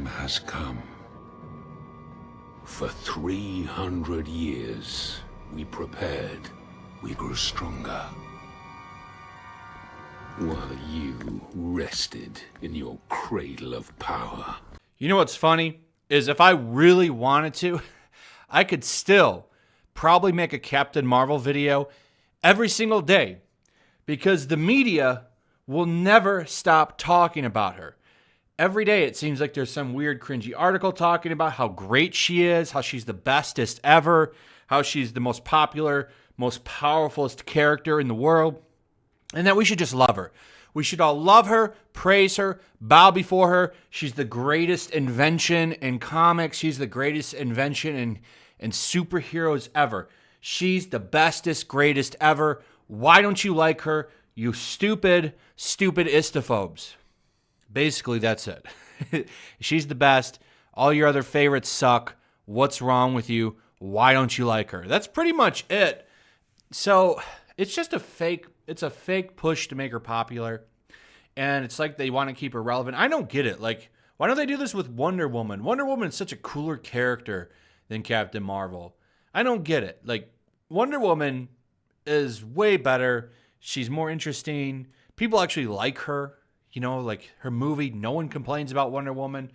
has come. For 300 years, we prepared, we grew stronger. While you rested in your cradle of power. You know what's funny? Is if I really wanted to, I could still probably make a Captain Marvel video every single day. Because the media will never stop talking about her. Every day it seems like there's some weird cringy article talking about how great she is, how she's the bestest ever, how she's the most popular, most powerfulest character in the world, and that we should just love her. We should all love her, praise her, bow before her. She's the greatest invention in comics. She's the greatest invention in superheroes ever. She's the bestest, greatest ever. Why don't you like her? You stupid istophobes. Basically, that's it. She's the best. All your other favorites suck. What's wrong with you? Why don't you like her? That's pretty much it. So it's just a fake push to make her popular. And it's like they want to keep her relevant. I don't get it. Like, why don't they do this with Wonder Woman? Wonder Woman is such a cooler character than Captain Marvel. I don't get it. Like, Wonder Woman is way better. She's more interesting. People actually like her. You know, like her movie, no one complains about Wonder Woman.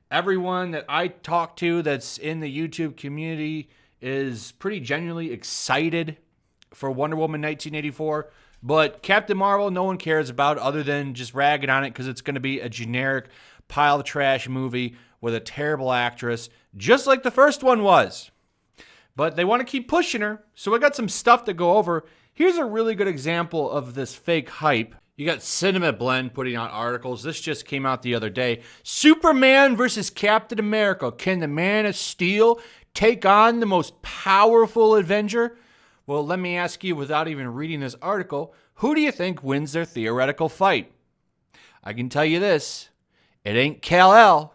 Everyone that I talk to that's in the YouTube community is pretty genuinely excited for Wonder Woman 1984. But Captain Marvel, no one cares about other than just ragging on it because it's going to be a generic pile of trash movie with a terrible actress, just like the first one was. But they want to keep pushing her, so I got some stuff to go over. Here's a really good example of this fake hype. You got Cinema Blend putting out articles. This just came out the other day. Superman versus Captain America. Can the Man of Steel take on the most powerful Avenger? Well, let me ask you, without even reading this article, who do you think wins their theoretical fight? I can tell you this. It ain't Kal-El.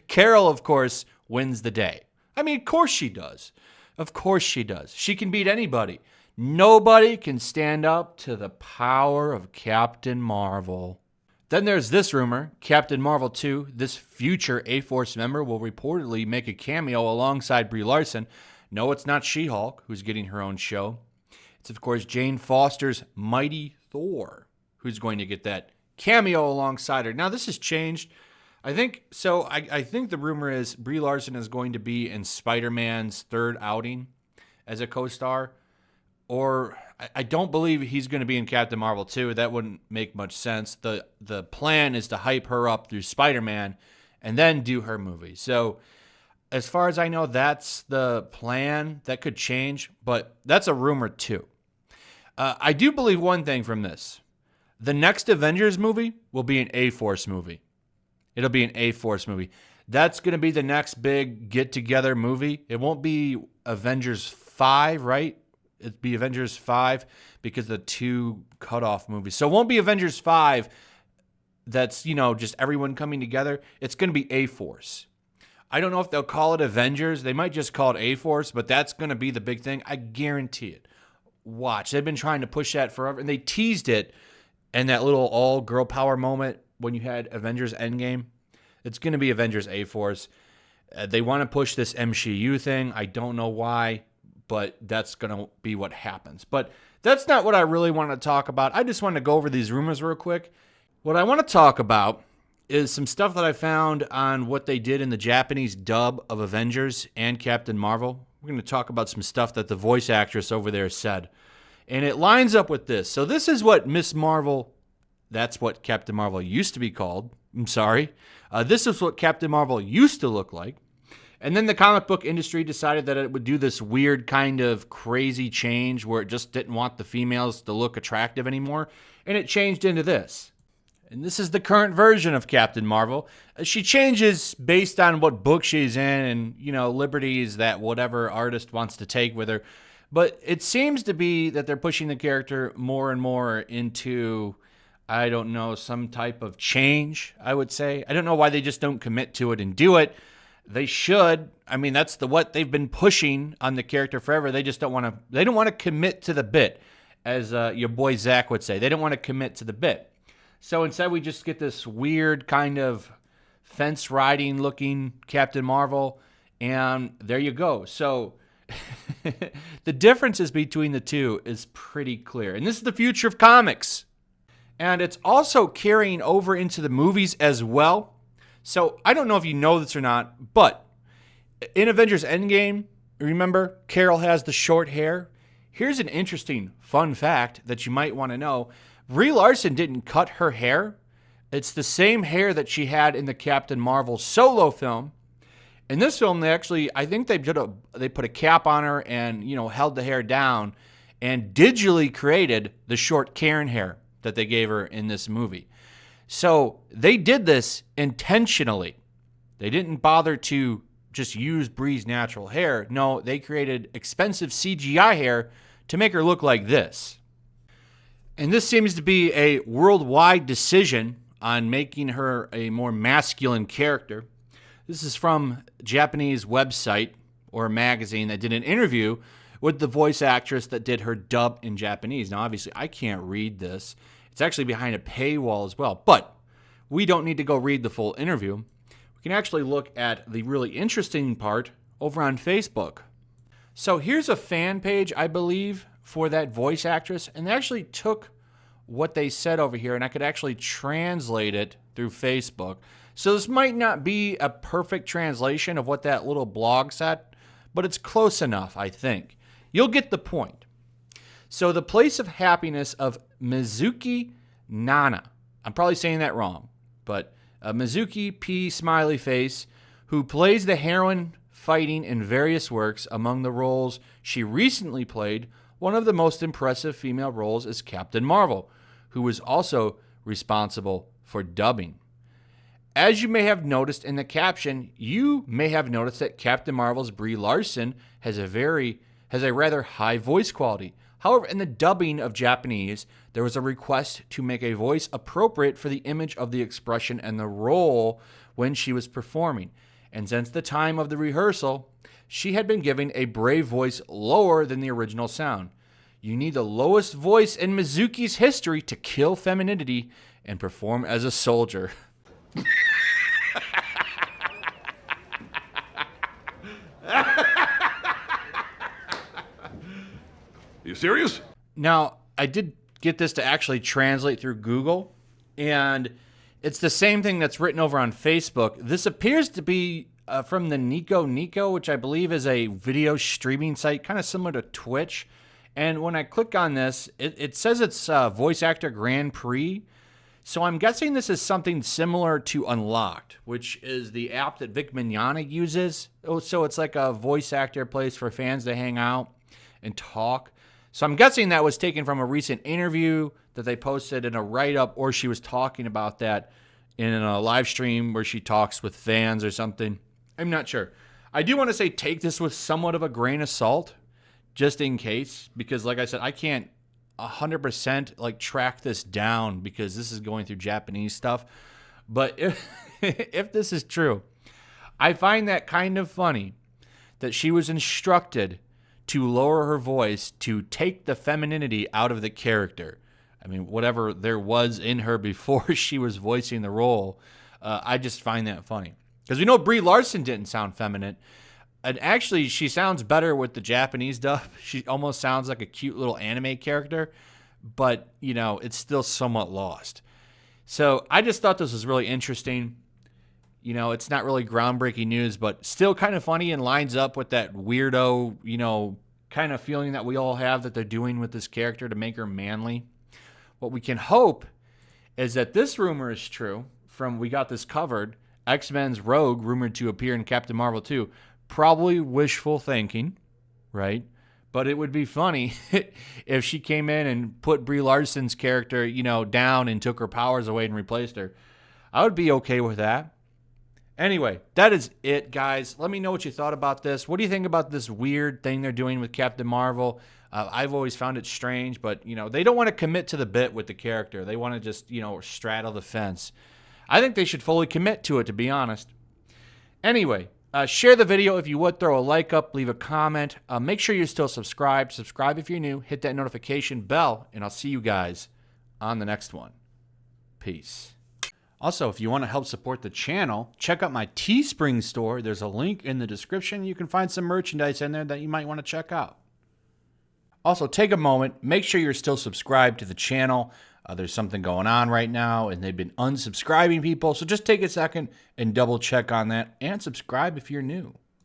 Carol, of course, wins the day. I mean, of course she does. Of course she does. She can beat anybody. Nobody can stand up to the power of Captain Marvel. Then there's this rumor. Captain Marvel 2, this future A-Force member, will reportedly make a cameo alongside Brie Larson. No, it's not She-Hulk, who's getting her own show. It's, of course, Jane Foster's Mighty Thor, who's going to get that cameo alongside her. Now, this has changed. I think the rumor is Brie Larson is going to be in Spider-Man's third outing as a co-star. Or I don't believe he's going to be in Captain Marvel 2. That wouldn't make much sense. The plan is to hype her up through Spider-Man and then do her movie. So as far as I know, that's the plan. That could change, but that's a rumor too. I do believe one thing from this. The next Avengers movie will be an A-Force movie. It'll be an A-Force movie. That's going to be the next big get-together movie. It won't be Avengers 5, right? It'd be Avengers 5 because the two cutoff movies. So it won't be Avengers 5 that's, just everyone coming together. It's going to be A-Force. I don't know if they'll call it Avengers. They might just call it A-Force, but that's going to be the big thing. I guarantee it. Watch. They've been trying to push that forever, and they teased it in that little all-girl power moment when you had Avengers Endgame. It's going to be Avengers A-Force. They want to push this MCU thing. I don't know why, but that's going to be what happens. But that's not what I really want to talk about. I just want to go over these rumors real quick. What I want to talk about is some stuff that I found on what they did in the Japanese dub of Avengers and Captain Marvel. We're going to talk about some stuff that the voice actress over there said. And it lines up with this. So this is what Miss Marvel, that's what Captain Marvel used to be called. I'm sorry. This is what Captain Marvel used to look like. And then the comic book industry decided that it would do this weird kind of crazy change where it just didn't want the females to look attractive anymore. And it changed into this. And this is the current version of Captain Marvel. She changes based on what book she's in and, liberties that whatever artist wants to take with her. But it seems to be that they're pushing the character more and more into, I don't know, some type of change, I would say. I don't know why they just don't commit to it and do it. They should. I mean, that's what they've been pushing on the character forever. They just don't want to. They don't want to commit to the bit, as your boy Zach would say. They don't want to commit to the bit. So instead, we just get this weird kind of fence riding looking Captain Marvel, and there you go. So the differences between the two is pretty clear. And this is the future of comics. And it's also carrying over into the movies as well. So I don't know if you know this or not, but in Avengers Endgame, remember, Carol has the short hair. Here's an interesting fun fact that you might want to know. Brie Larson didn't cut her hair. It's the same hair that she had in the Captain Marvel solo film. In this film, I think they put a cap on her and, held the hair down and digitally created the short Karen hair that they gave her in this movie. So they did this intentionally. They didn't bother to just use Brie's natural hair. No, they created expensive CGI hair to make her look like this. And this seems to be a worldwide decision on making her a more masculine character. This is from a Japanese website or a magazine that did an interview with the voice actress that did her dub in Japanese. Now, obviously, I can't read this. It's actually behind a paywall as well. But we don't need to go read the full interview. We can actually look at the really interesting part over on Facebook. So here's a fan page, I believe, for that voice actress. And they actually took what they said over here, and I could actually translate it through Facebook. So this might not be a perfect translation of what that little blog said, but it's close enough, I think. You'll get the point. So the place of happiness of Mizuki Nana. I'm probably saying that wrong, but Mizuki P. Smiley Face, who plays the heroine fighting in various works. Among the roles she recently played, one of the most impressive female roles is Captain Marvel, who was also responsible for dubbing. As you may have noticed in the caption, you may have noticed that Captain Marvel's Brie Larson has a rather high voice quality. However, in the dubbing of Japanese, there was a request to make a voice appropriate for the image of the expression and the role when she was performing. And since the time of the rehearsal, she had been given a brave voice lower than the original sound. You need the lowest voice in Mizuki's history to kill femininity and perform as a soldier. You serious? Now, I did get this to actually translate through Google, and it's the same thing that's written over on Facebook. This appears to be from the Nico, which I believe is a video streaming site, kind of similar to Twitch. And when I click on this, it says it's Voice Actor Grand Prix. So I'm guessing this is something similar to Unlocked, which is the app that Vic Mignogna uses. Oh, so it's like a voice actor place for fans to hang out and talk. So I'm guessing that was taken from a recent interview that they posted in a write-up, or she was talking about that in a live stream where she talks with fans or something. I'm not sure. I do want to say take this with somewhat of a grain of salt, just in case, because like I said, I can't 100% track this down because this is going through Japanese stuff. But if this is true, I find that kind of funny that she was instructed to lower her voice to take the femininity out of the character. I mean, whatever there was in her before she was voicing the role, I just find that funny. Because we know Brie Larson didn't sound feminine. And actually, she sounds better with the Japanese dub. She almost sounds like a cute little anime character. But, it's still somewhat lost. So I just thought this was really interesting. It's not really groundbreaking news, but still kind of funny and lines up with that weirdo, kind of feeling that we all have that they're doing with this character to make her manly. What we can hope is that this rumor is true from We Got This Covered. X-Men's Rogue rumored to appear in Captain Marvel 2. Probably wishful thinking, right? But it would be funny if she came in and put Brie Larson's character, down and took her powers away and replaced her. I would be okay with that. Anyway, that is it, guys. Let me know what you thought about this. What do you think about this weird thing they're doing with Captain Marvel? I've always found it strange, but, they don't want to commit to the bit with the character. They want to just, straddle the fence. I think they should fully commit to it, to be honest. Anyway, share the video if you would. Throw a like up, leave a comment. Make sure you're still subscribed. Subscribe if you're new. Hit that notification bell, and I'll see you guys on the next one. Peace. Also, if you want to help support the channel, check out my Teespring store. There's a link in the description. You can find some merchandise in there that you might want to check out. Also, take a moment, make sure you're still subscribed to the channel. There's something going on right now, and they've been unsubscribing people. So just take a second and double check on that, and subscribe if you're new.